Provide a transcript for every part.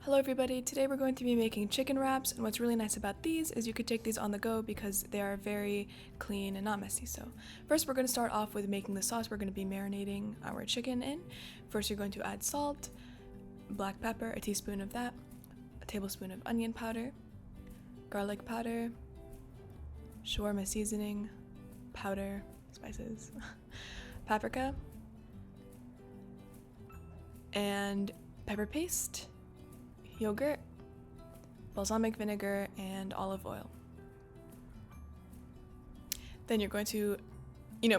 Hello everybody, today we're going to be making chicken wraps, and what's really nice about these is you could take these on the go because they are very clean and not messy. So first we're going to start off with making the sauce we're going to be marinating our chicken in. First you're going to add salt, black pepper, a teaspoon of that, a tablespoon of onion powder, garlic powder, shawarma seasoning, powder, spices, paprika, and pepper paste, yogurt, balsamic vinegar, and olive oil. Then you're going to,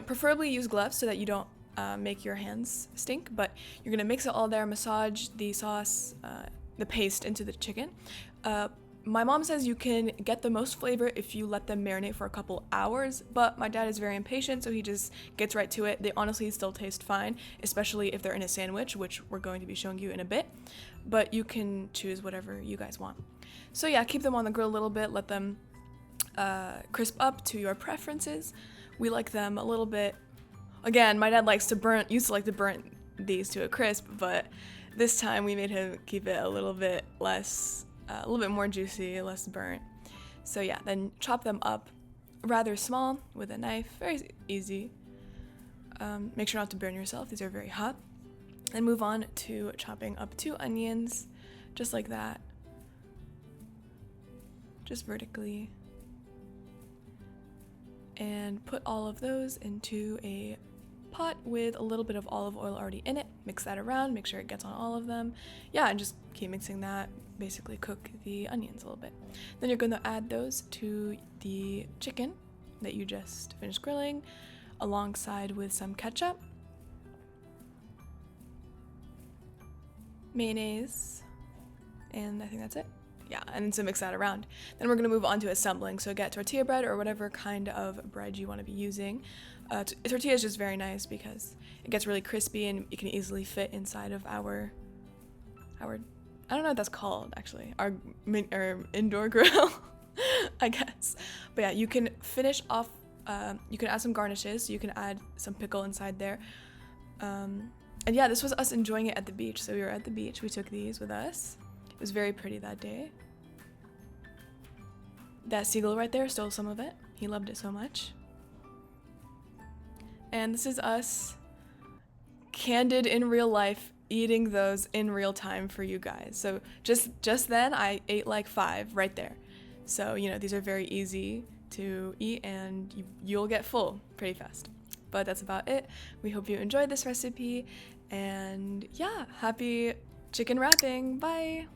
preferably use gloves so that you don't make your hands stink, but you're going to mix it all there, massage the sauce, the paste into the chicken. My mom says you can get the most flavor if you let them marinate for a couple hours, but my dad is very impatient, so he just gets right to it. They honestly still taste fine, especially if they're in a sandwich, which we're going to be showing you in a bit, but you can choose whatever you guys want. So yeah, keep them on the grill a little bit, let them crisp up to your preferences. We like them a little bit, again, my dad used to like to burn these to a crisp, but this time we made him keep it a little bit less, a little bit more juicy, less burnt. So yeah, then chop them up rather small with a knife, very easy. Make sure not to burn yourself, these are very hot. Then move on to chopping up 2 onions, just like that, just vertically. And put all of those into a pot with a little bit of olive oil already in it. Mix that around, make sure it gets on all of them. Yeah, and just keep mixing that. Basically cook the onions a little bit. Then you're going to add those to the chicken that you just finished grilling, alongside with some ketchup, mayonnaise, and I think that's it. Yeah, and so mix that around. Then we're going to move on to assembling. So get tortilla bread or whatever kind of bread you want to be using. Tortilla is just very nice because it gets really crispy and it can easily fit inside of our I don't know what that's called actually, our indoor grill, I guess. But yeah, you can finish off, you can add some garnishes, so you can add some pickle inside there. And yeah, this was us enjoying it at the beach. So we were at the beach, we took these with us. It was very pretty that day. That seagull right there stole some of it. He loved it so much. And this is us, candid in real life, eating those in real time for you guys. So just then I ate like 5 right there. So, these are very easy to eat and you'll get full pretty fast. But that's about it. We hope you enjoyed this recipe, and yeah, happy chicken wrapping. Bye!